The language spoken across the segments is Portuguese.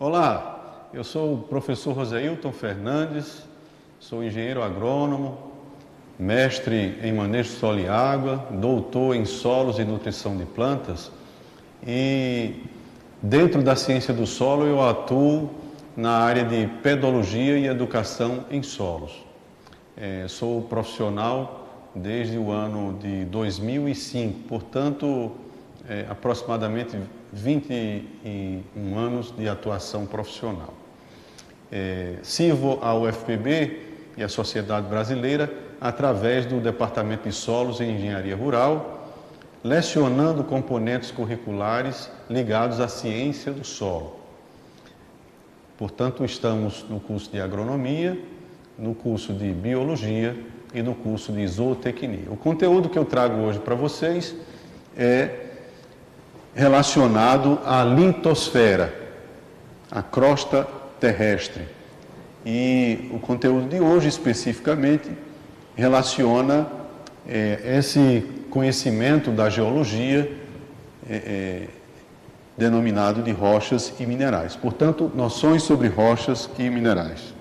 Olá, eu sou o professor Roseilton Fernandes, sou engenheiro agrônomo, mestre em manejo de solo e água, doutor em solos e nutrição de plantas e dentro da ciência do solo eu atuo na área de pedologia e educação em solos. Sou profissional desde o ano de 2005, portanto, aproximadamente 21 anos de atuação profissional. Sirvo à UFPB e à Sociedade Brasileira através do Departamento de Solos e Engenharia Rural, lecionando componentes curriculares ligados à ciência do solo. Portanto, estamos no curso de agronomia, no curso de biologia e no curso de zootecnia. O conteúdo que eu trago hoje para vocês é relacionado à litosfera, à crosta terrestre. E o conteúdo de hoje, especificamente, relaciona esse conhecimento da geologia denominado de rochas e minerais. Portanto, noções sobre rochas e minerais.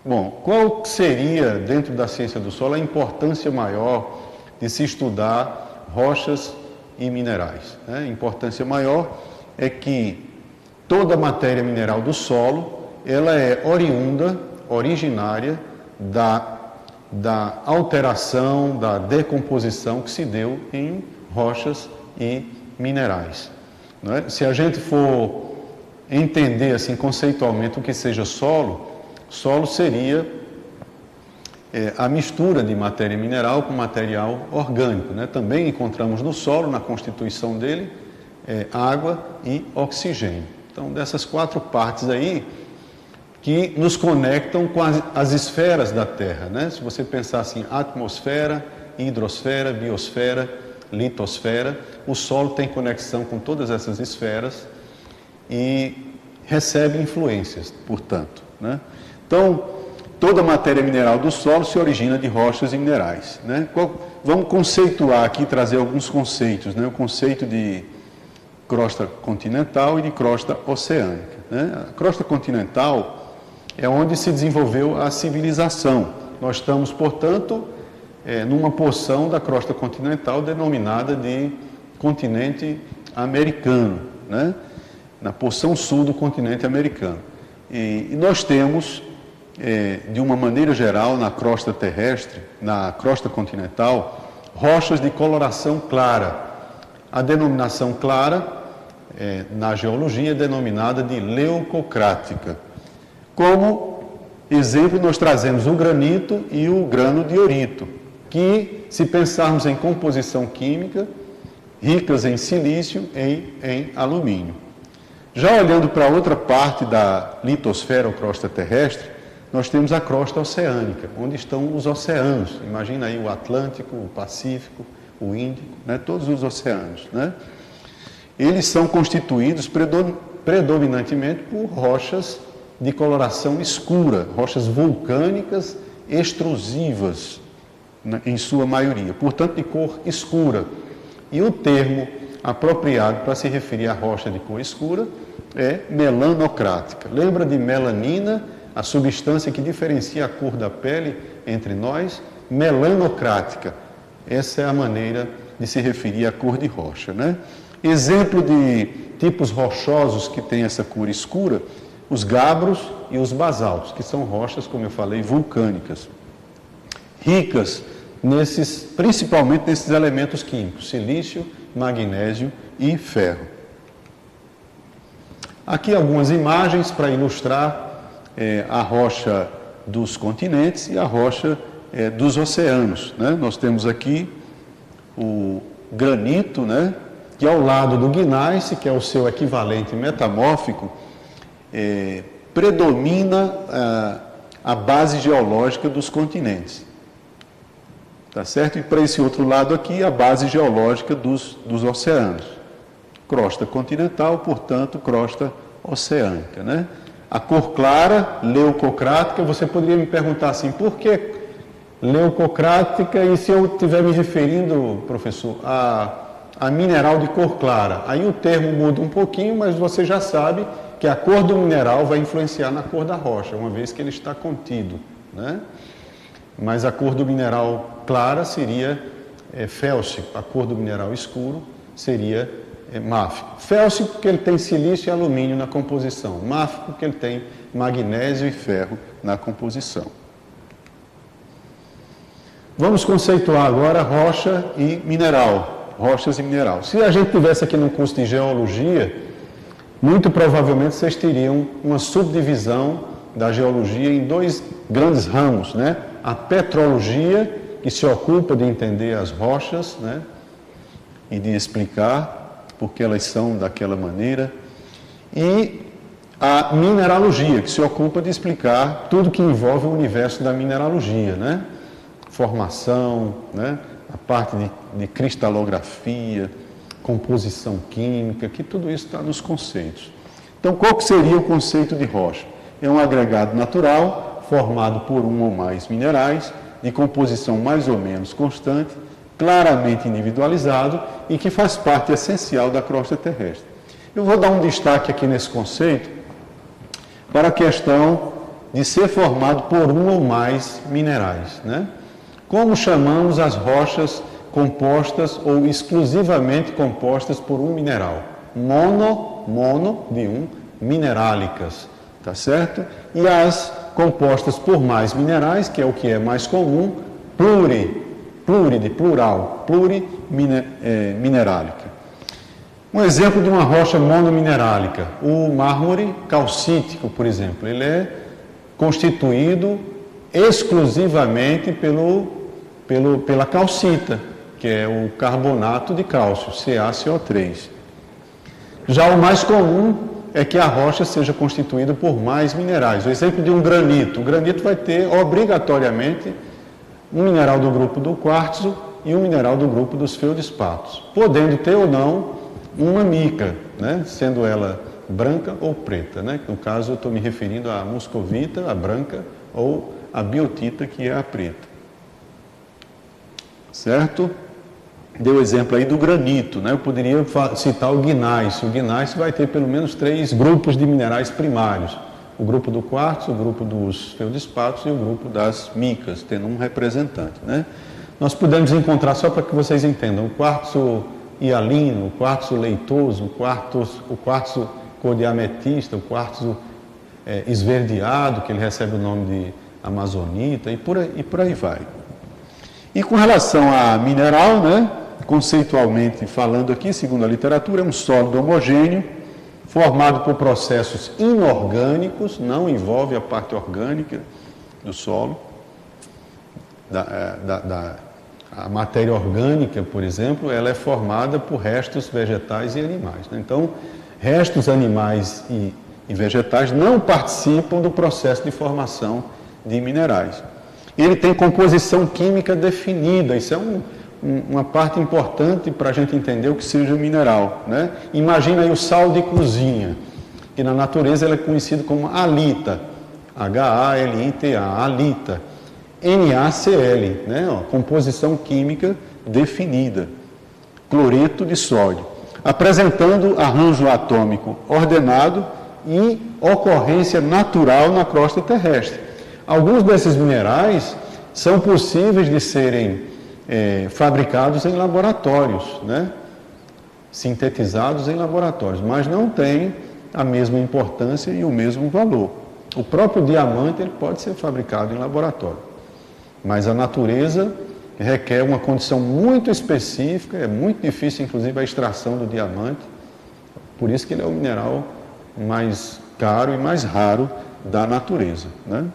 Bom, qual seria, dentro da ciência do solo, a importância maior de se estudar rochas e minerais? A importância maior é que toda a matéria mineral do solo, ela é originária da alteração, da decomposição que se deu em rochas e minerais. Não é? Se a gente for entender assim conceitualmente o que seja solo, solo seria a mistura de matéria mineral com material orgânico, né? Também encontramos no solo, na constituição dele, água e oxigênio. Então, dessas quatro partes aí, que nos conectam com as esferas da Terra, né? Se você pensar assim, atmosfera, hidrosfera, biosfera, litosfera, o solo tem conexão com todas essas esferas e recebe influências, portanto, né? Então, toda a matéria mineral do solo se origina de rochas e minerais, né? Vamos conceituar aqui, trazer alguns conceitos, né? O conceito de crosta continental e de crosta oceânica, né? A crosta continental é onde se desenvolveu a civilização. Nós estamos, portanto, numa porção da crosta continental denominada de continente americano, né? Na porção sul do continente americano. E nós temos, de uma maneira geral, na crosta terrestre, na crosta continental, rochas de coloração clara. A denominação clara, na geologia, é denominada de leucocrática. Como exemplo, nós trazemos o granito e o grano diorito, que, se pensarmos em composição química, ricas em silício e em alumínio. Já olhando para outra parte da litosfera ou crosta terrestre, nós temos a crosta oceânica, onde estão os oceanos. Imagina aí o Atlântico, o Pacífico, o Índico, né? Todos os oceanos, né? Eles são constituídos predominantemente por rochas de coloração escura, rochas vulcânicas extrusivas, né, em sua maioria, portanto de cor escura. E o termo apropriado para se referir à rocha de cor escura é melanocrática. Lembra de melanina, a substância que diferencia a cor da pele entre nós? Melanocrática. Essa é a maneira de se referir à cor de rocha, né? Exemplo de tipos rochosos que têm essa cor escura, os gabros e os basaltos, que são rochas, como eu falei, vulcânicas, ricas principalmente nesses elementos químicos, silício, magnésio e ferro. Aqui algumas imagens para ilustrar a rocha dos continentes e a rocha dos oceanos, né? Nós temos aqui o granito, né? Que ao lado do gneiss, que é o seu equivalente metamórfico, predomina a base geológica dos continentes. Tá certo? E para esse outro lado aqui, a base geológica dos oceanos. Crosta continental, portanto, crosta oceânica, né? A cor clara, leucocrática, você poderia me perguntar assim, por que leucocrática? E se eu estiver me referindo, professor, a mineral de cor clara? Aí o termo muda um pouquinho, mas você já sabe porque a cor do mineral vai influenciar na cor da rocha, uma vez que ele está contido, né? Mas a cor do mineral clara seria félsico, a cor do mineral escuro seria máfico. Félsico porque ele tem silício e alumínio na composição, máfico porque ele tem magnésio e ferro na composição. Vamos conceituar agora rocha e mineral, rochas e mineral. Se a gente tivesse aqui no curso de geologia, muito provavelmente vocês teriam uma subdivisão da geologia em dois grandes ramos, né? A petrologia, que se ocupa de entender as rochas, né? E de explicar por que elas são daquela maneira, e a mineralogia, que se ocupa de explicar tudo que envolve o universo da mineralogia, né? Formação, né? A parte de cristalografia, composição química, que tudo isso está nos conceitos. Então, qual que seria o conceito de rocha? É um agregado natural, formado por um ou mais minerais, de composição mais ou menos constante, claramente individualizado e que faz parte essencial da crosta terrestre. Eu vou dar um destaque aqui nesse conceito para a questão de ser formado por um ou mais minerais, né? Como chamamos as rochas compostas ou exclusivamente compostas por um mineral? Mono de um, minerálicas, tá certo? E as compostas por mais minerais, que é o que é mais comum, de plural, pluriminerálica. Um exemplo de uma rocha monominerálica, o mármore calcítico, por exemplo, ele é constituído exclusivamente pela calcita, que é o carbonato de cálcio, CaCO3. Já o mais comum é que a rocha seja constituída por mais minerais. O exemplo de um granito. O granito vai ter, obrigatoriamente, um mineral do grupo do quartzo e um mineral do grupo dos feldspatos, podendo ter ou não uma mica, né? Sendo ela branca ou preta, né? No caso, eu estou me referindo à muscovita, a branca, ou a biotita, que é a preta. Certo? Deu exemplo aí do granito, né? Eu poderia citar o gneiss. O gneiss vai ter pelo menos 3 grupos de minerais primários. O grupo do quartzo, o grupo dos feldspatos e o grupo das micas, tendo um representante, né? Nós podemos encontrar, só para que vocês entendam, o quartzo hialino, o quartzo leitoso, o quartzo cor de ametista, o quartzo esverdeado, que ele recebe o nome de amazonita, e por aí vai. E com relação a mineral, né, conceitualmente falando aqui, segundo a literatura, é um sólido homogêneo, formado por processos inorgânicos, não envolve a parte orgânica do solo, a matéria orgânica, por exemplo, ela é formada por restos vegetais e animais, né? Então, restos animais e vegetais não participam do processo de formação de minerais. Ele tem composição química definida, isso é uma parte importante para a gente entender o que seja o mineral, né? Imagina aí o sal de cozinha, que na natureza ele é conhecido como halita, H-A-L-I-T-A, halita, NaCl, né? Ó, composição química definida, cloreto de sódio, apresentando arranjo atômico ordenado e ocorrência natural na crosta terrestre. Alguns desses minerais são possíveis de serem fabricados em laboratórios, né? Sintetizados em laboratórios, mas não têm a mesma importância e o mesmo valor. O próprio diamante ele pode ser fabricado em laboratório, mas a natureza requer uma condição muito específica, é muito difícil inclusive a extração do diamante, por isso que ele é o mineral mais caro e mais raro da natureza, né?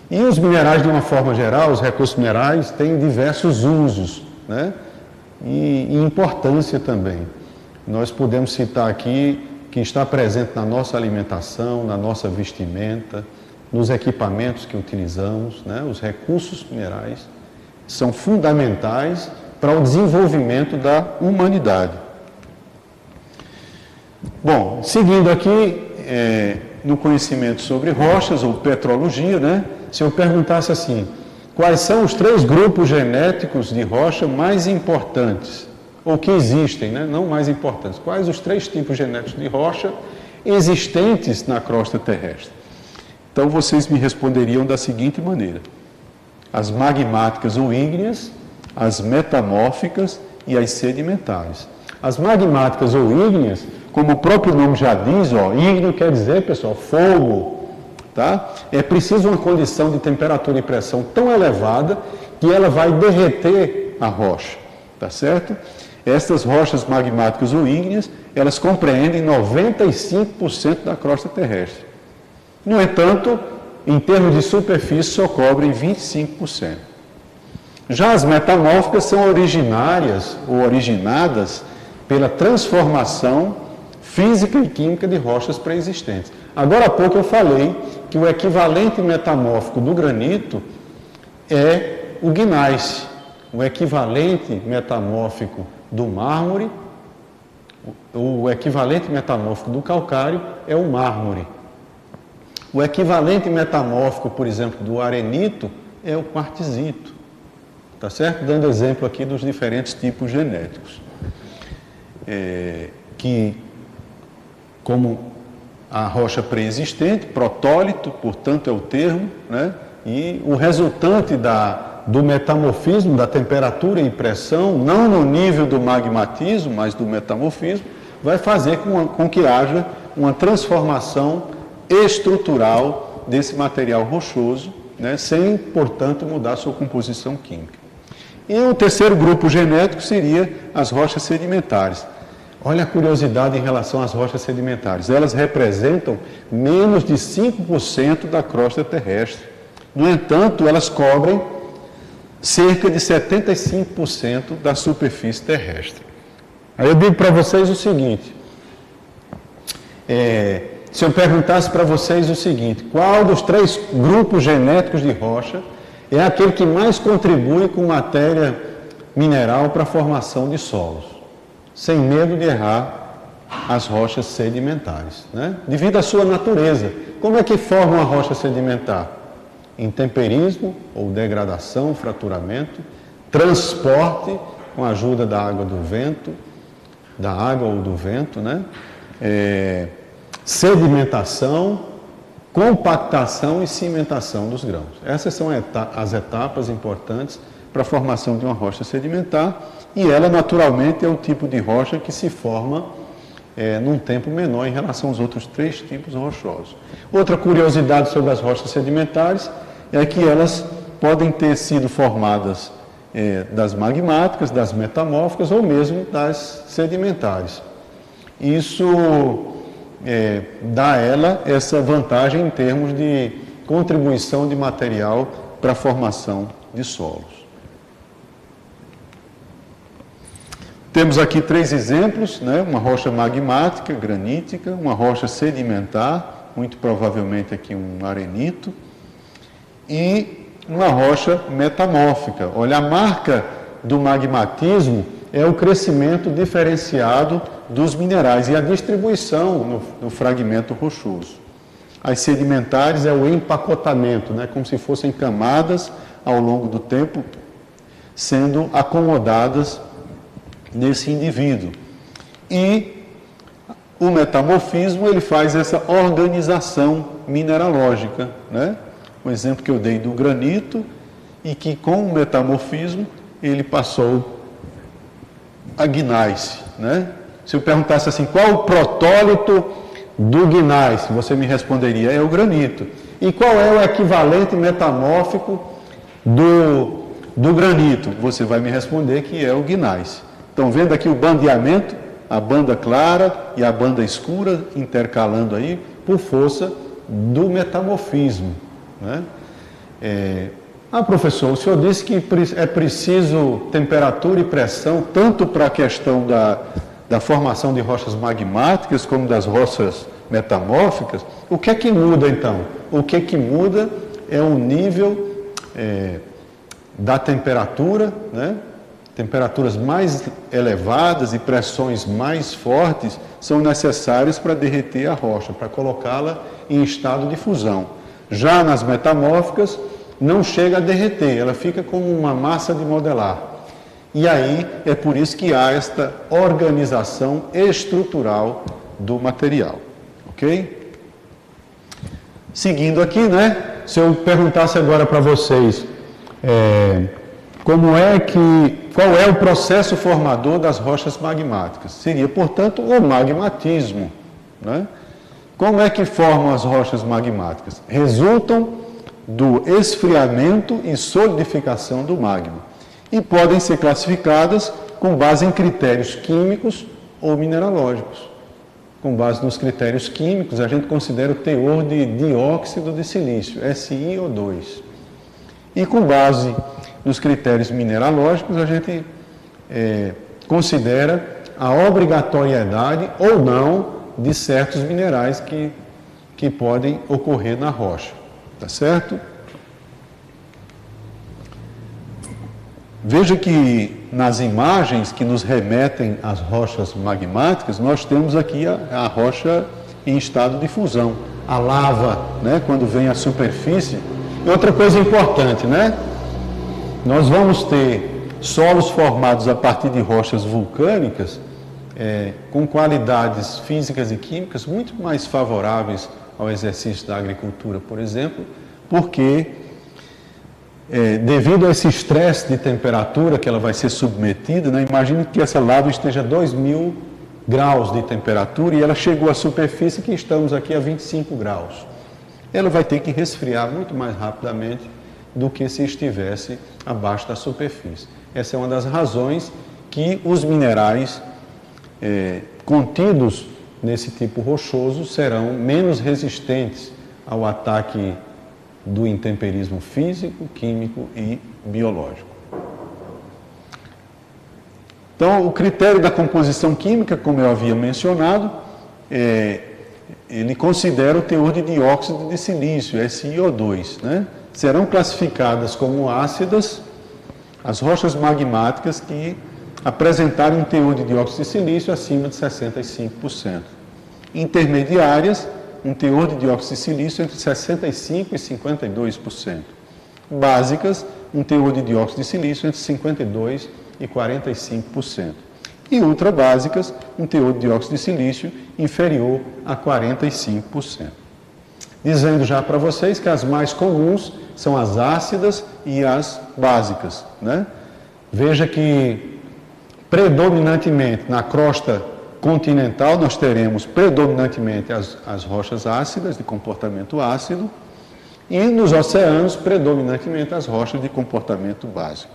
E os minerais, de uma forma geral, os recursos minerais, têm diversos usos, né? E importância também. Nós podemos citar aqui que está presente na nossa alimentação, na nossa vestimenta, nos equipamentos que utilizamos, né? Os recursos minerais são fundamentais para o desenvolvimento da humanidade. Bom, seguindo aqui no conhecimento sobre rochas ou petrologia, né? Se eu perguntasse assim, quais são os 3 grupos genéticos de rocha mais importantes, ou que existem, né? Não mais importantes, quais os 3 tipos genéticos de rocha existentes na crosta terrestre. Então, vocês me responderiam da seguinte maneira: as magmáticas ou ígneas, as metamórficas e as sedimentares. As magmáticas ou ígneas, como o próprio nome já diz, ígneo quer dizer, pessoal, fogo, tá? É preciso uma condição de temperatura e pressão tão elevada que ela vai derreter a rocha, tá certo? Estas rochas magmáticas ou ígneas, elas compreendem 95% da crosta terrestre. No entanto, em termos de superfície, só cobrem 25%. Já as metamórficas são originárias ou originadas pela transformação física e química de rochas pré-existentes. Agora há pouco eu falei que o equivalente metamórfico do granito é o gneiss. O equivalente metamórfico do mármore, o equivalente metamórfico do calcário é o mármore. O equivalente metamórfico, por exemplo, do arenito é o quartzito. Tá certo? Dando exemplo aqui dos diferentes tipos genéticos. Que, como a rocha pré-existente, protólito, portanto é o termo, né? E o resultante do metamorfismo, da temperatura e pressão, não no nível do magmatismo, mas do metamorfismo, vai fazer com que haja uma transformação estrutural desse material rochoso, né? Sem, portanto, mudar sua composição química. E o terceiro grupo genético seria as rochas sedimentares. Olha a curiosidade em relação às rochas sedimentares. Elas representam menos de 5% da crosta terrestre. No entanto, elas cobrem cerca de 75% da superfície terrestre. Aí eu digo para vocês o seguinte, se eu perguntasse para vocês o seguinte, qual dos 3 grupos genéticos de rocha é aquele que mais contribui com matéria mineral para a formação de solos? Sem medo de errar, as rochas sedimentares, né? Devido à sua natureza. Como é que forma uma rocha sedimentar? Intemperismo ou degradação, fraturamento, transporte com a ajuda da água do vento, da água ou do vento, né? Sedimentação, compactação e cimentação dos grãos. Essas são as etapas importantes para a formação de uma rocha sedimentar, e ela naturalmente é o tipo de rocha que se forma num tempo menor em relação aos outros 3 tipos rochosos. Outra curiosidade sobre as rochas sedimentares é que elas podem ter sido formadas das magmáticas, das metamórficas ou mesmo das sedimentares. Isso dá a ela essa vantagem em termos de contribuição de material para a formação de solos. Temos aqui 3 exemplos, né? Uma rocha magmática, granítica, uma rocha sedimentar, muito provavelmente aqui um arenito, e uma rocha metamórfica. Olha, a marca do magmatismo é o crescimento diferenciado dos minerais e a distribuição no fragmento rochoso. As sedimentares é o empacotamento, né? Como se fossem camadas ao longo do tempo sendo acomodadas nesse indivíduo. E o metamorfismo, ele faz essa organização mineralógica, né? O exemplo que eu dei do granito, e que com o metamorfismo ele passou a gneiss, né? Se eu perguntasse assim, qual o protólito do gneiss? Você me responderia, é o granito. E qual é o equivalente metamórfico do granito? Você vai me responder que é o gneiss. Estão vendo aqui o bandeamento, a banda clara e a banda escura intercalando aí por força do metamorfismo, né? Professor, o senhor disse que é preciso temperatura e pressão tanto para a questão da formação de rochas magmáticas como das rochas metamórficas. O que é que muda então? O que é que muda é o nível da temperatura, né? Temperaturas mais elevadas e pressões mais fortes são necessárias para derreter a rocha, para colocá-la em estado de fusão. Já nas metamórficas, não chega a derreter, ela fica como uma massa de modelar. E aí é por isso que há esta organização estrutural do material. Ok? Seguindo aqui, né? Se eu perguntasse agora para vocês qual é o processo formador das rochas magmáticas? Seria, portanto, o magmatismo, né? Como é que formam as rochas magmáticas? Resultam do esfriamento e solidificação do magma e podem ser classificadas com base em critérios químicos ou mineralógicos. Com base nos critérios químicos, a gente considera o teor de dióxido de silício, SiO2. E com base nos critérios mineralógicos, a gente considera a obrigatoriedade ou não de certos minerais que podem ocorrer na rocha. Tá certo? Veja que nas imagens que nos remetem às rochas magmáticas, nós temos aqui a rocha em estado de fusão. A lava, né, quando vem à superfície. E outra coisa importante, né? Nós vamos ter solos formados a partir de rochas vulcânicas com qualidades físicas e químicas muito mais favoráveis ao exercício da agricultura, por exemplo, porque devido a esse estresse de temperatura que ela vai ser submetida, né, imagine que essa lava esteja a 2.000 graus de temperatura e ela chegou à superfície que estamos aqui a 25 graus. Ela vai ter que resfriar muito mais rapidamente do que se estivesse abaixo da superfície. Essa é uma das razões que os minerais contidos nesse tipo rochoso serão menos resistentes ao ataque do intemperismo físico, químico e biológico. Então, o critério da composição química, como eu havia mencionado, ele considera o teor de dióxido de silício, SiO2, né? Serão classificadas como ácidas as rochas magmáticas que apresentarem um teor de dióxido de silício acima de 65%. Intermediárias, um teor de dióxido de silício entre 65% e 52%. Básicas, um teor de dióxido de silício entre 52% e 45%. E ultrabásicas, um teor de dióxido de silício inferior a 45%. Dizendo já para vocês que as mais comuns são as ácidas e as básicas, né? Veja que predominantemente na crosta continental nós teremos predominantemente as rochas ácidas de comportamento ácido e nos oceanos predominantemente as rochas de comportamento básico.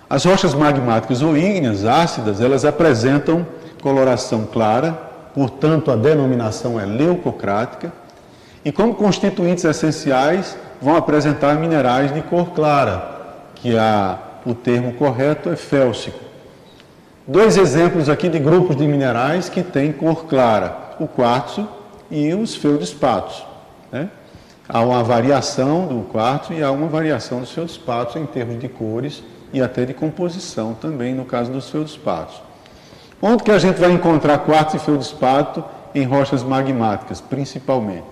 As rochas magmáticas ou ígneas ácidas, elas apresentam coloração clara, portanto a denominação é leucocrática, e como constituintes essenciais vão apresentar minerais de cor clara, que o termo correto é félsico. Dois exemplos aqui de grupos de minerais que têm cor clara, o quartzo e os feldspatos, né? Há uma variação do quartzo e há uma variação dos feldspatos em termos de cores e até de composição também no caso dos feldspatos. Onde que a gente vai encontrar quartzo e feldspato em rochas magmáticas, principalmente?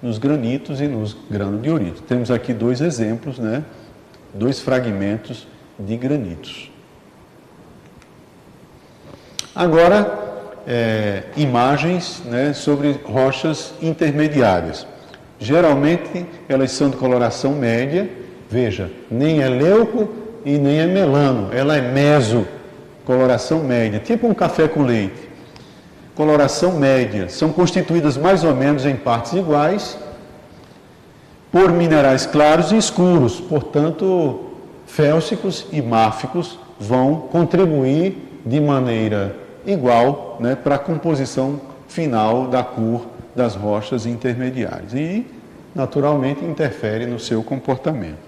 Nos granitos e nos granodioritos. Temos aqui dois exemplos, né? Dois fragmentos de granitos. Agora, imagens, né, sobre rochas intermediárias. Geralmente, elas são de coloração média. Veja, nem é leuco e nem é melano. Ela é meso, coloração média, tipo um café com leite. Coloração média. São constituídas mais ou menos em partes iguais por minerais claros e escuros. Portanto, félsicos e máficos vão contribuir de maneira igual, né, para a composição final da cor das rochas intermediárias e, naturalmente, interfere no seu comportamento.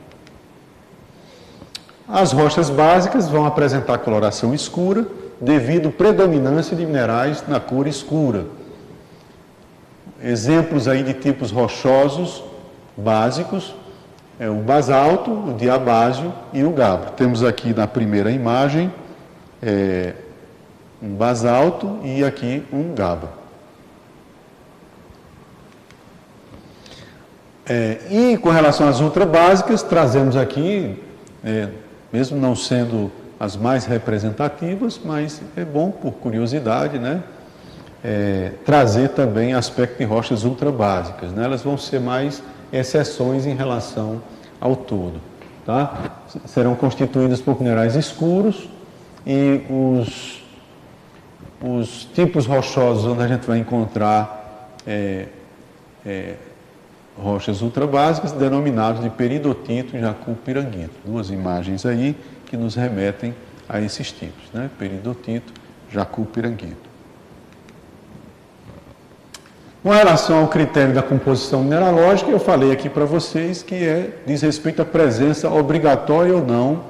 As rochas básicas vão apresentar coloração escura devido à predominância de minerais na cor escura. Exemplos aí de tipos rochosos básicos é o basalto, o diabásio e o gabbro. Temos aqui na primeira imagem um basalto e aqui um gabbro. E com relação às ultrabásicas, trazemos aqui, mesmo não sendo as mais representativas, mas é bom, por curiosidade, né, trazer também aspecto de rochas ultrabásicas, né? Elas vão ser mais exceções em relação ao todo, tá? Serão constituídas por minerais escuros e os tipos rochosos onde a gente vai encontrar rochas ultrabásicas, denominados de peridotito e jacu-piranguito. Duas imagens aí que nos remetem a esses tipos, né? Peridotito, jacu-piranguito. Com relação ao critério da composição mineralógica, eu falei aqui para vocês que diz respeito à presença obrigatória ou não,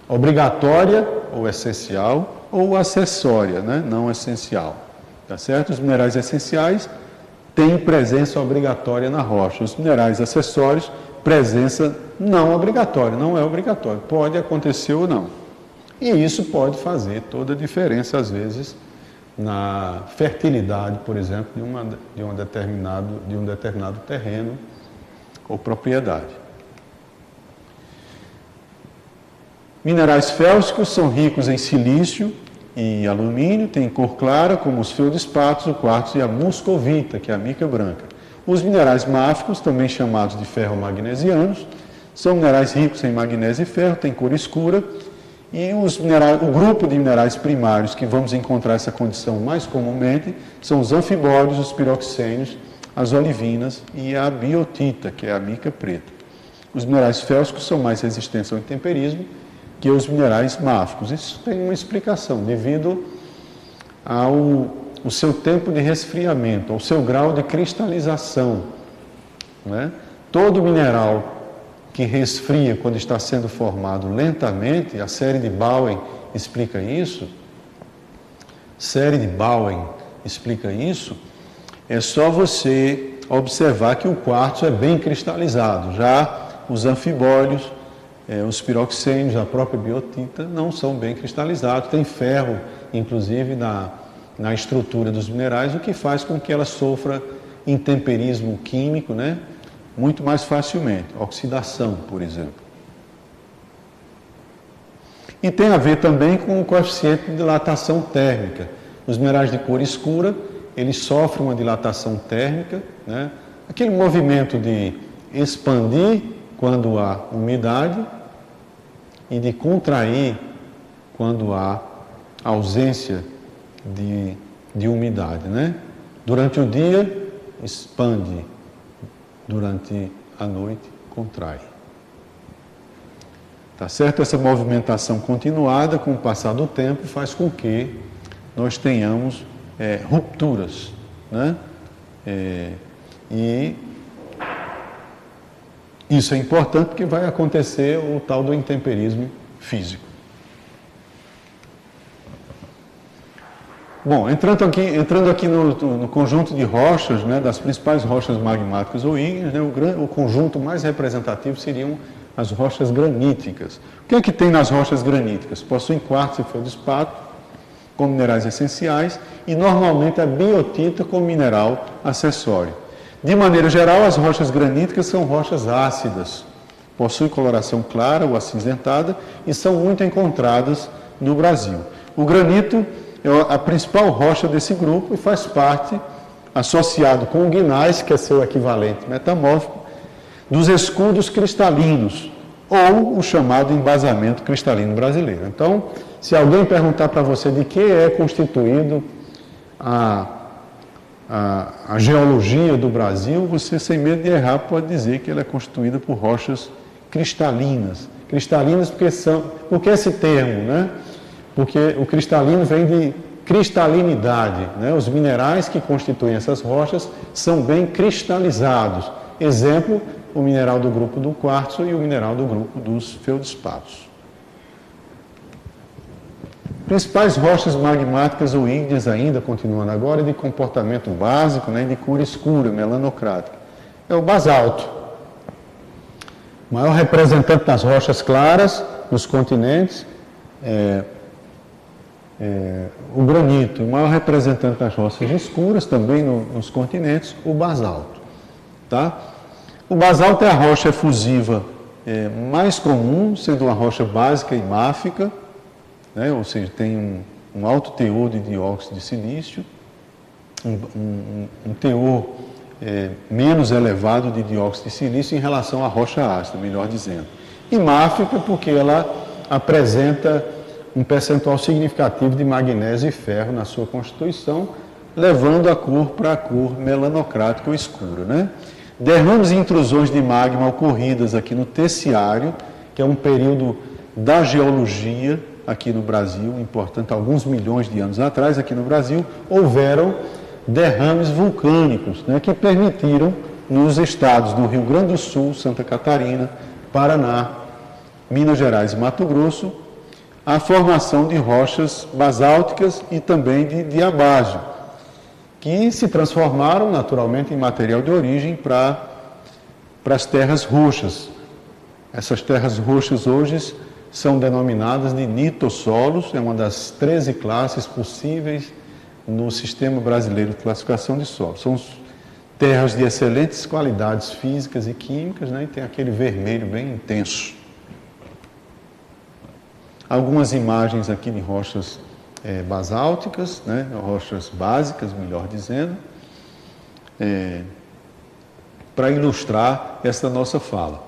obrigatória ou essencial, ou acessória, né? Não essencial. Tá certo? Os minerais essenciais têm presença obrigatória na rocha. Os minerais acessórios, presença não obrigatória, não é obrigatório. Pode acontecer ou não. E isso pode fazer toda a diferença, às vezes, na fertilidade, por exemplo, de um determinado terreno ou propriedade. Minerais félsicos são ricos em silício e alumínio, têm cor clara, como os feldspatos, o quartzo e a muscovita, que é a mica branca. Os minerais máficos, também chamados de ferromagnesianos, são minerais ricos em magnésio e ferro, têm cor escura. E o grupo de minerais primários que vamos encontrar essa condição mais comumente são os anfibólios, os piroxênios, as olivinas e a biotita, que é a mica preta. Os minerais félsicos são mais resistentes ao intemperismo que os minerais máficos. Isso tem uma explicação, devido ao seu tempo de resfriamento, ao seu grau de cristalização, né? Todo mineral que resfria quando está sendo formado lentamente, a série de Bowen explica isso, é só você observar que o quartzo é bem cristalizado. Já os anfibólios, os piroxênios, a própria biotita, não são bem cristalizados. Tem ferro, inclusive, na estrutura dos minerais, o que faz com que ela sofra intemperismo químico, né? Muito mais facilmente, oxidação, por exemplo. E tem a ver também com o coeficiente de dilatação térmica. Os minerais de cor escura, eles sofrem uma dilatação térmica, né? Aquele movimento de expandir quando há umidade e de contrair quando há ausência de umidade, né? Durante o dia, expande. Durante a noite, contrai. Tá certo? Essa movimentação continuada, com o passar do tempo, faz com que nós tenhamos rupturas, né? E isso é importante porque vai acontecer o tal do intemperismo físico. Bom, entrando aqui no conjunto de rochas, né, das principais rochas magmáticas ou ígneas, né, o conjunto mais representativo seriam as rochas graníticas. O que é que tem nas rochas graníticas? Possuem quartzo e feldspato como minerais essenciais e normalmente a biotita como mineral acessório. De maneira geral, as rochas graníticas são rochas ácidas, possuem coloração clara ou acinzentada e são muito encontradas no Brasil. O granito é a principal rocha desse grupo e faz parte, associado com o gneiss, que é seu equivalente metamórfico, dos escudos cristalinos, ou o chamado embasamento cristalino brasileiro. Então, se alguém perguntar para você de que é constituído a geologia do Brasil, você, sem medo de errar, pode dizer que ela é constituída por rochas cristalinas. Cristalinas porque esse termo, né? Porque o cristalino vem de cristalinidade, né? Os minerais que constituem essas rochas são bem cristalizados. Exemplo, o mineral do grupo do quartzo e o mineral do grupo dos feldspatos. Principais rochas magmáticas ou ígneas ainda, continuando agora, de comportamento básico, né, de cor escura, melanocrática. É o basalto. O maior representante das rochas claras nos continentes o granito. O maior representante das rochas escuras, também nos continentes, o basalto. Tá? O basalto é a rocha efusiva mais comum, sendo uma rocha básica e máfica, né? Ou seja, tem um alto teor de dióxido de silício, um teor menos elevado de dióxido de silício em relação à rocha ácida, melhor dizendo. E máfica porque ela apresenta um percentual significativo de magnésio e ferro na sua constituição, levando a cor para a cor melanocrática ou escura, né? Derrames e intrusões de magma ocorridas aqui no terciário, que é um período da geologia aqui no Brasil, importante, alguns milhões de anos atrás aqui no Brasil, houveram derrames vulcânicos, né, que permitiram nos estados do Rio Grande do Sul, Santa Catarina, Paraná, Minas Gerais e Mato Grosso, a formação de rochas basálticas e também de diabásio, que se transformaram naturalmente em material de origem para as terras roxas. Essas terras roxas hoje são denominadas de litossolos, é uma das 13 classes possíveis no Sistema Brasileiro de Classificação de Solos. São terras de excelentes qualidades físicas e químicas, né, e tem aquele vermelho bem intenso. Algumas imagens aqui de rochas basálticas, né, rochas básicas, melhor dizendo, para ilustrar esta nossa fala.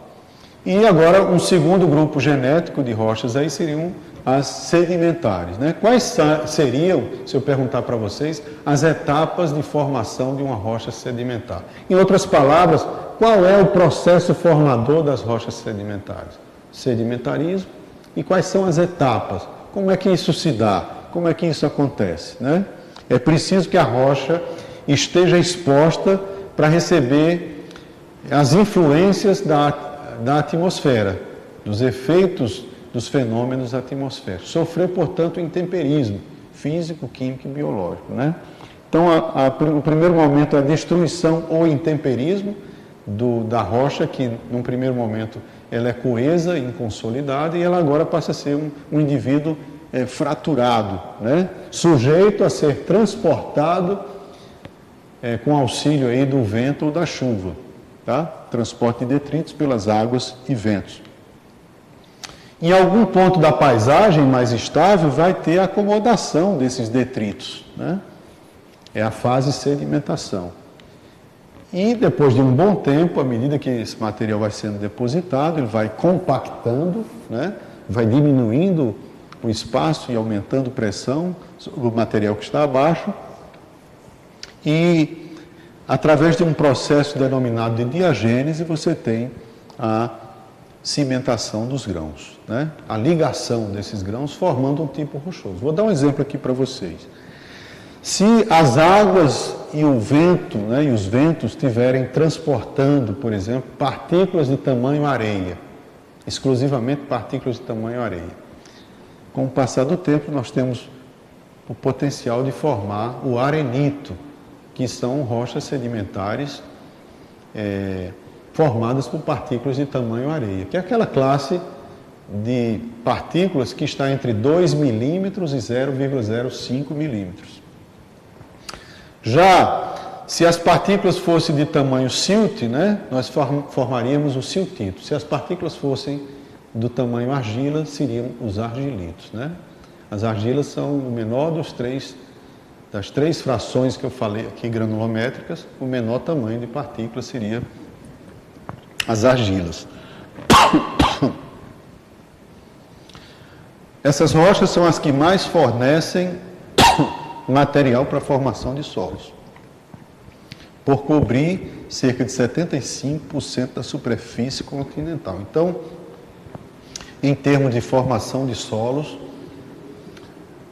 E agora, um segundo grupo genético de rochas aí seriam as sedimentares, né? Quais seriam, se eu perguntar para vocês, as etapas de formação de uma rocha sedimentar? Em outras palavras, qual é o processo formador das rochas sedimentares? Sedimentarismo. E quais são as etapas? Como é que isso se dá? Como é que isso acontece, né? É preciso que a rocha esteja exposta para receber as influências da atmosfera, dos efeitos dos fenômenos atmosféricos. Sofrer, portanto, intemperismo físico, químico e biológico, né? Então, o primeiro momento é a destruição ou intemperismo da rocha, que num primeiro momento ela é coesa, inconsolidada, e ela agora passa a ser um indivíduo fraturado, né? Sujeito a ser transportado com auxílio aí do vento ou da chuva, tá? Transporte de detritos pelas águas e ventos. Em algum ponto da paisagem mais estável vai ter a acomodação desses detritos, né? É a fase sedimentação. E depois de um bom tempo, à medida que esse material vai sendo depositado, ele vai compactando, né? Vai diminuindo o espaço e aumentando pressão sobre o material que está abaixo. E através de um processo denominado de diagênese, você tem a cimentação dos grãos, né? A ligação desses grãos formando um tipo rochoso. Vou dar um exemplo aqui para vocês. Se as águas e o vento, né, e os ventos estiverem transportando, por exemplo, partículas de tamanho areia, exclusivamente partículas de tamanho areia, com o passar do tempo nós temos o potencial de formar o arenito, que são rochas sedimentares formadas por partículas de tamanho areia, que é aquela classe de partículas que está entre 2 milímetros e 0,05 milímetros. Já se as partículas fossem de tamanho silt, né, nós formaríamos o siltito. Se as partículas fossem do tamanho argila, seriam os argilitos, né? As argilas são o menor das três frações que eu falei aqui granulométricas, o menor tamanho de partícula seria as argilas. Essas rochas são as que mais fornecem material para a formação de solos, por cobrir cerca de 75% da superfície continental. Então, em termos de formação de solos,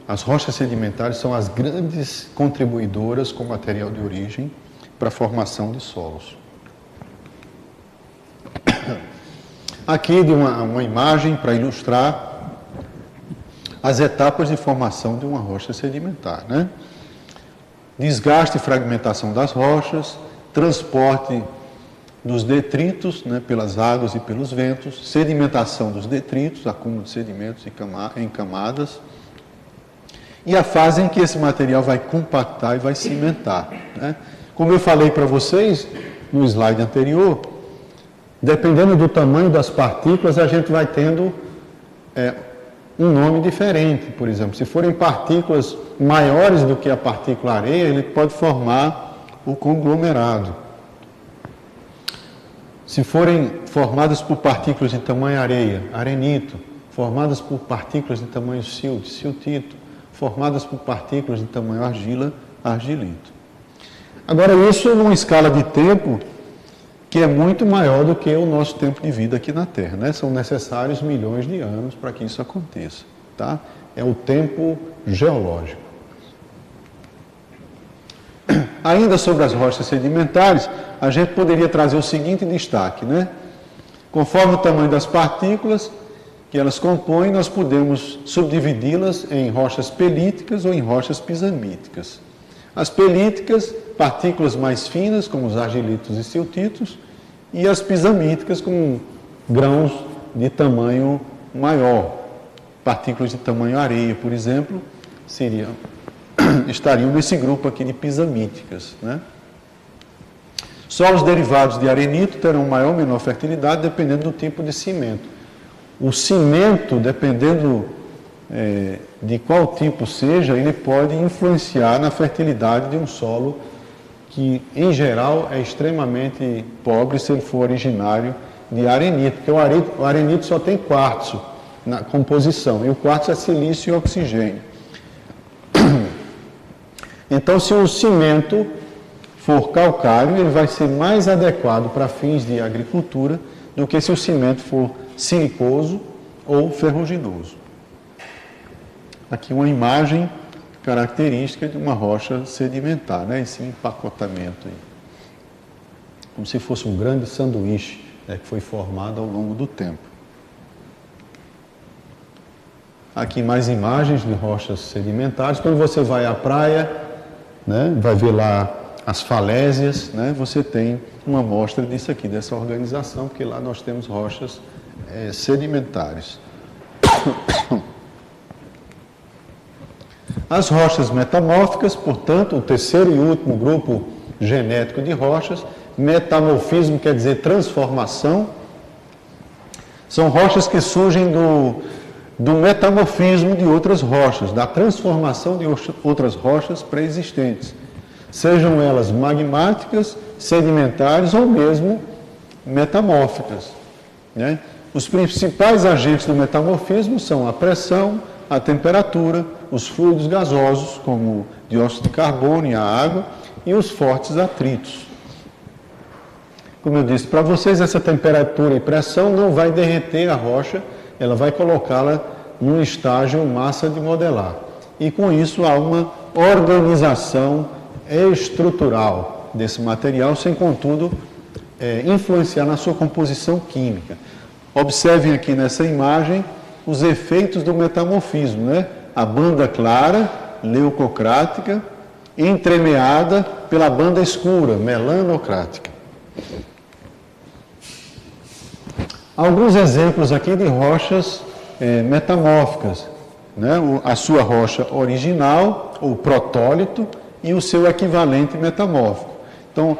as rochas sedimentares são as grandes contribuidoras com material de origem para a formação de solos. Aqui de uma imagem para ilustrar as etapas de formação de uma rocha sedimentar, né? Desgaste e fragmentação das rochas, transporte dos detritos, né, pelas águas e pelos ventos, sedimentação dos detritos, acúmulo de sedimentos em camadas, e a fase em que esse material vai compactar e vai cimentar, né? Como eu falei para vocês no slide anterior, dependendo do tamanho das partículas, a gente vai tendo um nome diferente. Por exemplo, se forem partículas maiores do que a partícula areia, ele pode formar o conglomerado. Se forem formadas por partículas de tamanho areia, arenito, formadas por partículas de tamanho silt, siltito, formadas por partículas de tamanho argila, argilito. Agora, isso numa escala de tempo que é muito maior do que o nosso tempo de vida aqui na Terra, né? São necessários milhões de anos para que isso aconteça, tá? É o tempo geológico. Ainda sobre as rochas sedimentares, a gente poderia trazer o seguinte destaque, né? Conforme o tamanho das partículas que elas compõem, nós podemos subdividi-las em rochas pelíticas ou em rochas pisamíticas. As pelíticas, partículas mais finas, como os argilitos e siltitos, e as pisamíticas, com grãos de tamanho maior. Partículas de tamanho areia, por exemplo, estariam nesse grupo aqui de pisamíticas, né? Solos derivados de arenito terão maior ou menor fertilidade, dependendo do tipo de cimento. O cimento, dependendo de qual tipo seja, ele pode influenciar na fertilidade de um solo que, em geral, é extremamente pobre se ele for originário de arenito, porque o arenito só tem quartzo na composição, e o quartzo é silício e oxigênio. Então, se o cimento for calcário, ele vai ser mais adequado para fins de agricultura do que se o cimento for silicoso ou ferruginoso. Aqui uma imagem característica de uma rocha sedimentar, né? Esse empacotamento aí. Como se fosse um grande sanduíche, né, que foi formado ao longo do tempo. Aqui mais imagens de rochas sedimentares. Quando você vai à praia, né, vai ver lá as falésias, né, você tem uma amostra disso aqui, dessa organização, porque lá nós temos rochas sedimentares. As rochas metamórficas, portanto, o terceiro e último grupo genético de rochas, metamorfismo quer dizer transformação, são rochas que surgem do metamorfismo de outras rochas, da transformação de outras rochas pré-existentes, sejam elas magmáticas, sedimentares ou mesmo metamórficas, né? Os principais agentes do metamorfismo são a pressão, a temperatura, os fluidos gasosos, como o dióxido de carbono e a água, e os fortes atritos. Como eu disse para vocês, essa temperatura e pressão não vai derreter a rocha, ela vai colocá-la num estágio massa de modelar. E com isso há uma organização estrutural desse material, sem contudo influenciar na sua composição química. Observem aqui nessa imagem os efeitos do metamorfismo, né? A banda clara, leucocrática, entremeada pela banda escura, melanocrática. Alguns exemplos aqui de rochas metamórficas, né? A sua rocha original, o protólito, e o seu equivalente metamórfico. Então,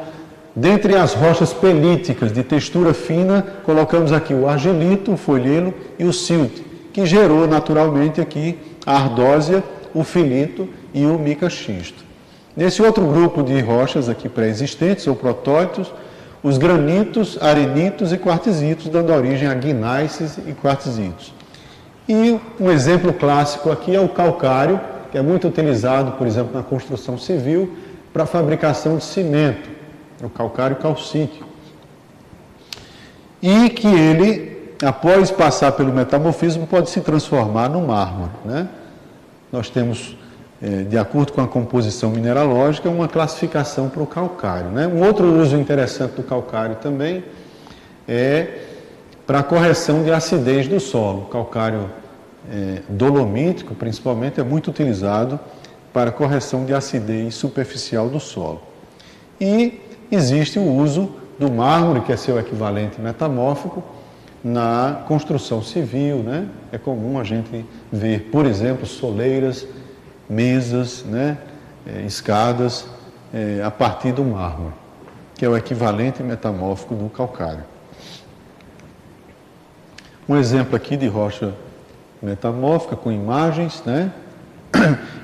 dentre as rochas pelíticas de textura fina, colocamos aqui o argilito, o folhelo e o silt, que gerou naturalmente aqui a ardósia, o filito e o mica-xisto. Nesse outro grupo de rochas aqui pré-existentes, ou protólitos, os granitos, arenitos e quartzitos, dando origem a gnáisses e quartzitos. E um exemplo clássico aqui é o calcário, que é muito utilizado, por exemplo, na construção civil, para a fabricação de cimento, o calcário calcítico. E que ele, após passar pelo metamorfismo, pode se transformar no mármore, né? Nós temos, de acordo com a composição mineralógica, uma classificação para o calcário, né? Um outro uso interessante do calcário também é para a correção de acidez do solo. O calcário dolomítico, principalmente, é muito utilizado para a correção de acidez superficial do solo. E existe o uso do mármore, que é seu equivalente metamórfico, na construção civil, né? É comum a gente ver, por exemplo, soleiras, mesas, né? Escadas, a partir do mármore, que é o equivalente metamórfico do calcário. Um exemplo aqui de rocha metamórfica com imagens, né?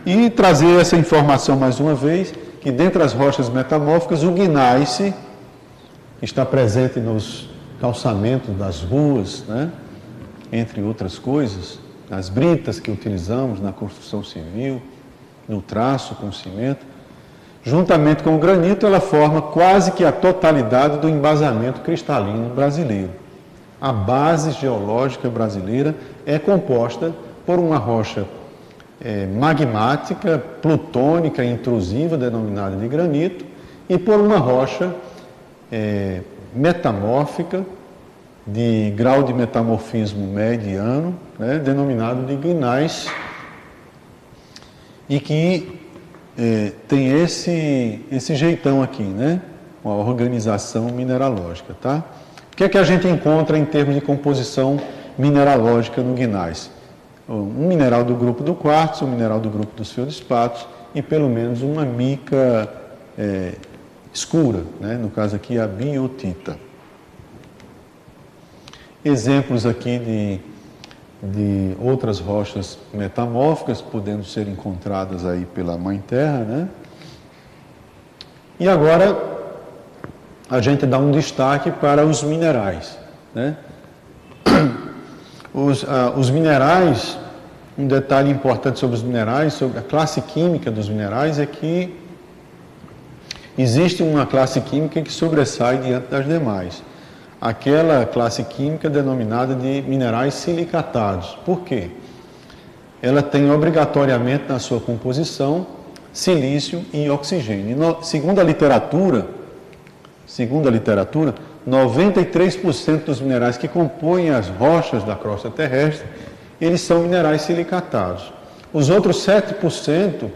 E trazer essa informação mais uma vez, que dentre as rochas metamórficas, o gneiss está presente nos calçamentos das ruas, né? Entre outras coisas, as britas que utilizamos na construção civil, no traço com cimento. Juntamente com o granito, ela forma quase que a totalidade do embasamento cristalino brasileiro. A base geológica brasileira é composta por uma rocha magmática, plutônica, intrusiva, denominada de granito, e por uma rocha metamórfica, de grau de metamorfismo mediano, né, denominado de gneiss, e que tem esse jeitão aqui, né, uma organização mineralógica, tá? O que é que a gente encontra em termos de composição mineralógica no gneiss? Um mineral do grupo do quartzo, um mineral do grupo dos feldspatos e pelo menos uma mica escura, né? No caso aqui a biotita. Exemplos aqui de outras rochas metamórficas podendo ser encontradas aí pela Mãe Terra, né? E agora a gente dá um destaque para os minerais, né? Os minerais, um detalhe importante sobre os minerais, sobre a classe química dos minerais, é que existe uma classe química que sobressai diante das demais. Aquela classe química denominada de minerais silicatados. Por quê? Ela tem obrigatoriamente na sua composição silício e oxigênio. Segundo a literatura, 93% dos minerais que compõem as rochas da crosta terrestre, eles são minerais silicatados. Os outros 7%,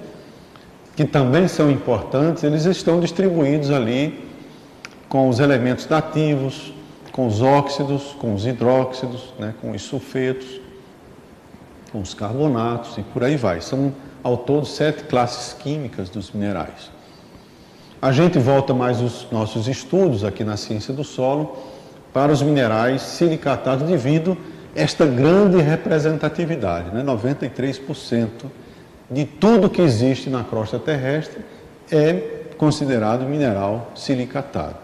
que também são importantes, eles estão distribuídos ali com os elementos dativos, com os óxidos, com os hidróxidos, né, com os sulfetos, com os carbonatos e por aí vai. São, ao todo, 7 classes químicas dos minerais. A gente volta mais os nossos estudos aqui na ciência do solo para os minerais silicatados devido a esta grande representatividade, né? 93% de tudo que existe na crosta terrestre é considerado mineral silicatado.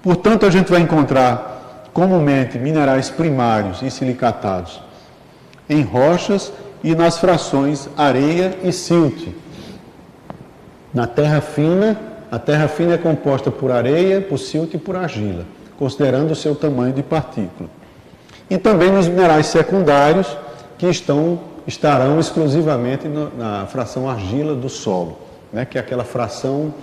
Portanto, a gente vai encontrar comumente minerais primários e silicatados em rochas e nas frações areia e silt. Na terra fina, a terra fina é composta por areia, por silt e por argila, considerando o seu tamanho de partícula. E também nos minerais secundários, que estarão exclusivamente na fração argila do solo, né, que é aquela fração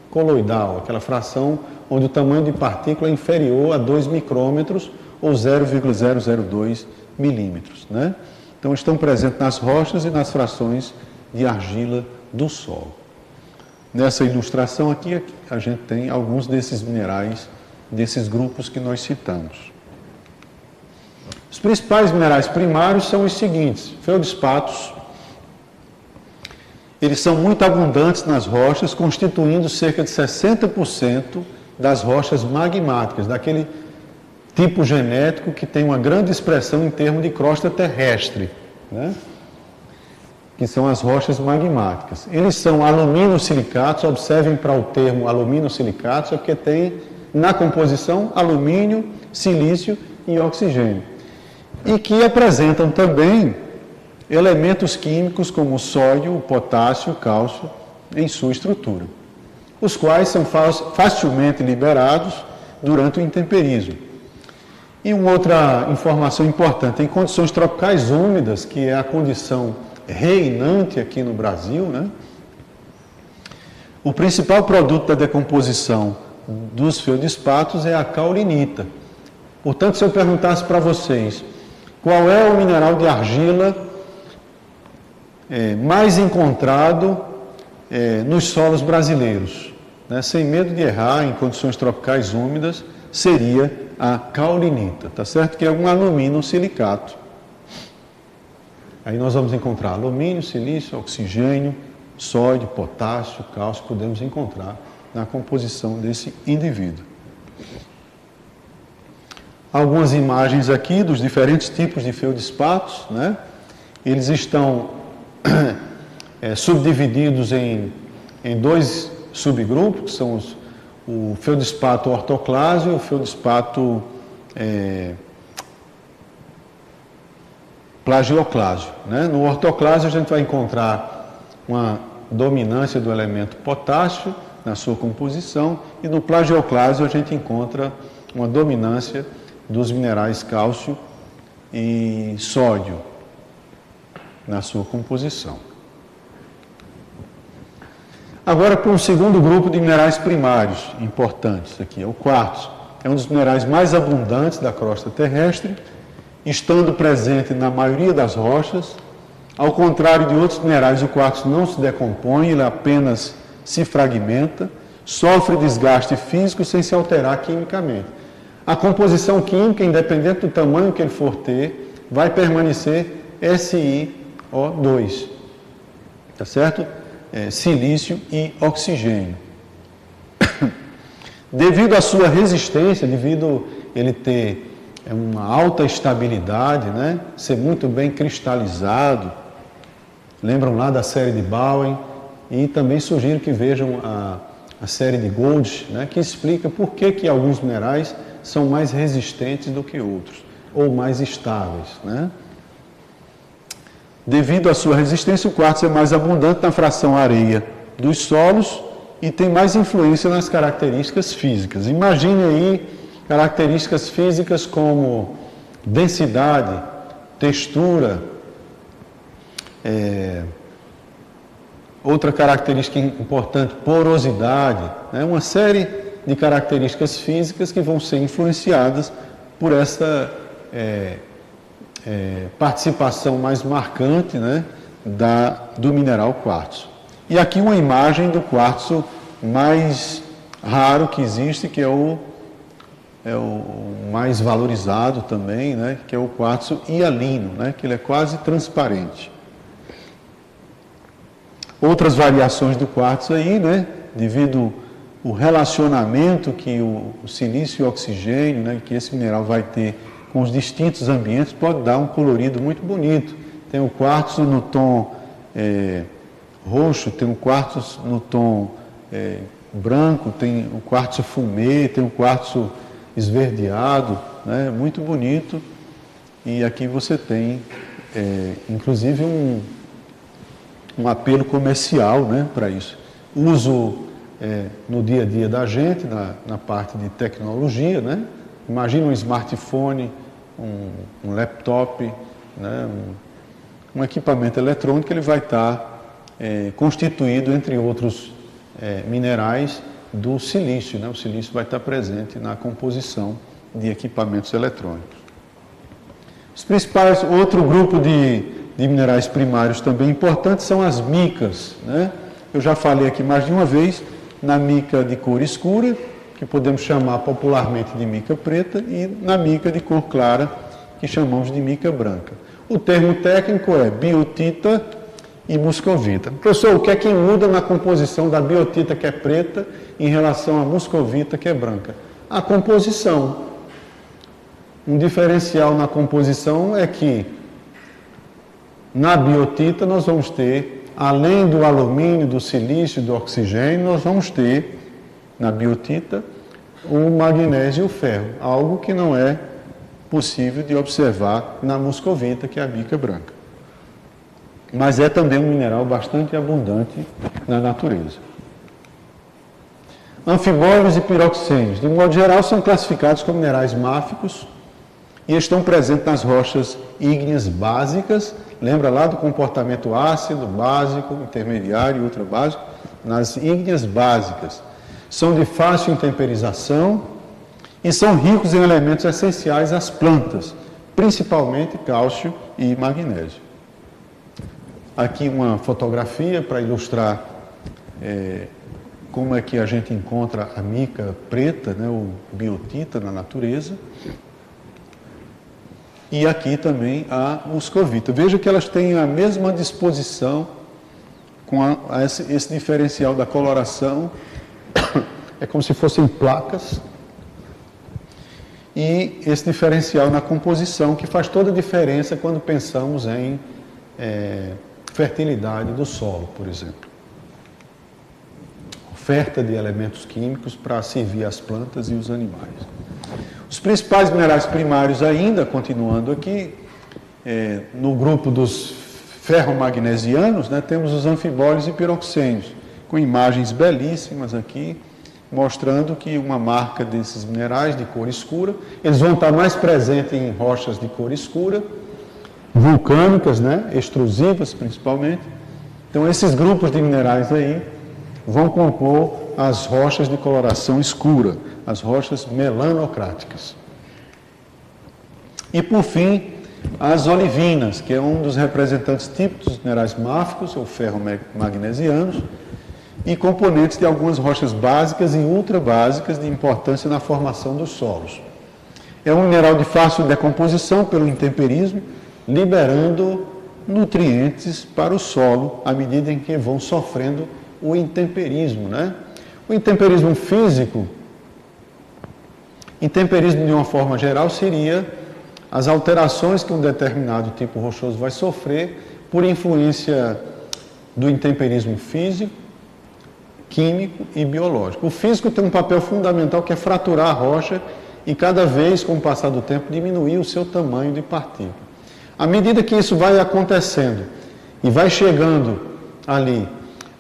coloidal, aquela fração onde o tamanho de partícula é inferior a 2 micrômetros ou 0,002 milímetros. Né? Então, estão presentes nas rochas e nas frações de argila do solo. Nessa ilustração aqui, a gente tem alguns desses minerais, desses grupos que nós citamos. Os principais minerais primários são os seguintes: feldspatos. Eles são muito abundantes nas rochas, constituindo cerca de 60% das rochas magmáticas, daquele tipo genético que tem uma grande expressão em termos de crosta terrestre, né? Que são as rochas magmáticas. Eles são aluminosilicatos, observem para o termo aluminosilicatos, é porque tem na composição alumínio, silício e oxigênio. E que apresentam também elementos químicos como o sódio, o potássio, o cálcio em sua estrutura, os quais são facilmente liberados durante o intemperismo. E uma outra informação importante, em condições tropicais úmidas, que é a condição reinante aqui no Brasil, né? O principal produto da decomposição dos feldspatos é a caulinita. Portanto, se eu perguntasse para vocês qual é o mineral de argila mais encontrado nos solos brasileiros, né? Sem medo de errar, em condições tropicais úmidas, seria a caulinita, tá certo? Que é um aluminosilicato. Aí nós vamos encontrar alumínio, silício, oxigênio, sódio, potássio, cálcio, podemos encontrar na composição desse indivíduo. Algumas imagens aqui dos diferentes tipos de feldspatos, né? Eles estão subdivididos em dois subgrupos, que são o feldespato ortoclásio e o feldespato plagioclásio, né? No ortoclásio a gente vai encontrar uma dominância do elemento potássio na sua composição, e no plagioclásio a gente encontra uma dominância dos minerais cálcio e sódio na sua composição. Agora, para um segundo grupo de minerais primários importantes aqui, é o quartzo. É um dos minerais mais abundantes da crosta terrestre, estando presente na maioria das rochas. Ao contrário de outros minerais, o quartzo não se decompõe, ele apenas se fragmenta, sofre desgaste físico sem se alterar quimicamente. A composição química, independente do tamanho que ele for ter, vai permanecer SiO2, tá certo? Silício e oxigênio. Devido à sua resistência, devido ele ter uma alta estabilidade, né? Ser muito bem cristalizado, lembram lá da série de Bowen, e também sugiro que vejam a série de Gold, né? Que explica por que alguns minerais são mais resistentes do que outros, ou mais estáveis, né? Devido à sua resistência, o quartzo é mais abundante na fração areia dos solos e tem mais influência nas características físicas. Imagine aí características físicas como densidade, textura, outra característica importante, porosidade, né? Uma série de características físicas que vão ser influenciadas por essa participação mais marcante, né, do mineral quartzo. E aqui uma imagem do quartzo mais raro que existe, que é o mais valorizado também, né, que é o quartzo hialino, né, que ele é quase transparente. Outras variações do quartzo aí, né, devido ao relacionamento que o silício e o oxigênio, né, que esse mineral vai ter com os distintos ambientes, pode dar um colorido muito bonito. Tem o quartzo no tom roxo, tem o quartzo no tom branco, tem o quartzo fumê, tem o quartzo esverdeado, né? Muito bonito. E aqui você tem, inclusive, um apelo comercial, né, para isso. Uso no dia a dia da gente, na parte de tecnologia, né? Imagina um smartphone, um laptop, né, um equipamento eletrônico, ele vai estar constituído, entre outros minerais, do silício, né? O silício vai estar presente na composição de equipamentos eletrônicos. Os principais, outro grupo de minerais primários também importantes são as micas, né? Eu já falei aqui mais de uma vez na mica de cor escura, que podemos chamar popularmente de mica preta, e na mica de cor clara, que chamamos de mica branca. O termo técnico é biotita e muscovita. Professor, o que é que muda na composição da biotita, que é preta, em relação à muscovita, que é branca? A composição. Um diferencial na composição é que na biotita nós vamos ter, além do alumínio, do silício, do oxigênio, nós vamos ter na biotita o magnésio e o ferro, algo que não é possível de observar na muscovita, que é a mica branca. Mas é também um mineral bastante abundante na natureza. Anfibólios e piroxênios, de modo geral, são classificados como minerais máficos e estão presentes nas rochas ígneas básicas. Lembra lá do comportamento ácido, básico, intermediário e ultrabásico? Nas ígneas básicas. São de fácil intemperização e são ricos em elementos essenciais às plantas, principalmente cálcio e magnésio. Aqui uma fotografia para ilustrar como é que a gente encontra a mica preta, né, o biotita na natureza. E aqui também a muscovita. Veja que elas têm a mesma disposição com esse diferencial da coloração. É como se fossem placas. E esse diferencial na composição, que faz toda a diferença quando pensamos em fertilidade do solo, por exemplo. Oferta de elementos químicos para servir as plantas e os animais. Os principais minerais primários ainda, continuando aqui, no grupo dos ferromagnesianos, né, temos os anfibólios e piroxênios, com imagens belíssimas aqui, mostrando que uma marca desses minerais de cor escura, eles vão estar mais presentes em rochas de cor escura, vulcânicas, né, extrusivas principalmente. Então esses grupos de minerais aí vão compor as rochas de coloração escura, as rochas melanocráticas. E por fim, as olivinas, que é um dos representantes típicos dos minerais máficos ou ferromagnesianos, e componentes de algumas rochas básicas e ultrabásicas de importância na formação dos solos. É um mineral de fácil decomposição pelo intemperismo, liberando nutrientes para o solo à medida em que vão sofrendo o intemperismo, né? O intemperismo físico, intemperismo de uma forma geral seria as alterações que um determinado tipo rochoso vai sofrer por influência do intemperismo físico, químico e biológico. O físico tem um papel fundamental que é fraturar a rocha e cada vez, com o passar do tempo, diminuir o seu tamanho de partícula. À medida que isso vai acontecendo e vai chegando ali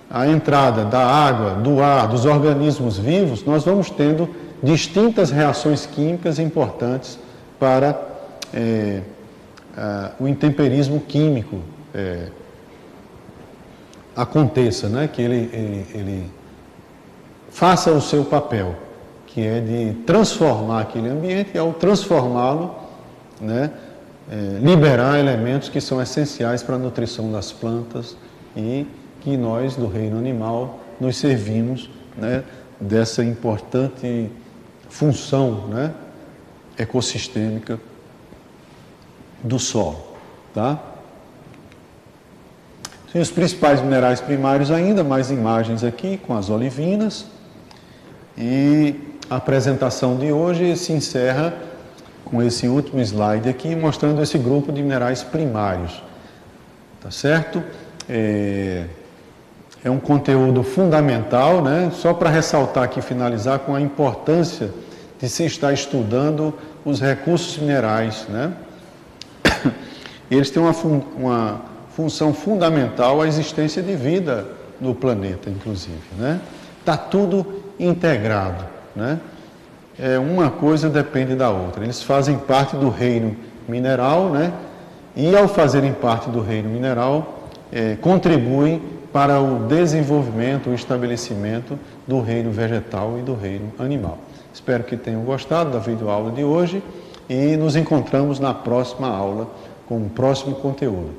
a entrada da água, do ar, dos organismos vivos, nós vamos tendo distintas reações químicas importantes para o intemperismo químico aconteça, né? Que ele faça o seu papel, que é de transformar aquele ambiente e, ao transformá-lo, né, liberar elementos que são essenciais para a nutrição das plantas e que nós, do reino animal, nos servimos, né, dessa importante função, né, ecossistêmica do solo. Tá? E os principais minerais primários ainda, mais imagens aqui com as olivinas. E a apresentação de hoje se encerra com esse último slide aqui, mostrando esse grupo de minerais primários. Tá certo? É um conteúdo fundamental, né? Só para ressaltar aqui, finalizar com a importância de se estar estudando os recursos minerais, né? Eles têm uma função fundamental à existência de vida no planeta, inclusive, né? Está tudo integrado, né? Uma coisa depende da outra. Eles fazem parte do reino mineral, né? E ao fazerem parte do reino mineral, contribuem para o desenvolvimento, o estabelecimento do reino vegetal e do reino animal. Espero que tenham gostado da videoaula de hoje e nos encontramos na próxima aula com o próximo conteúdo.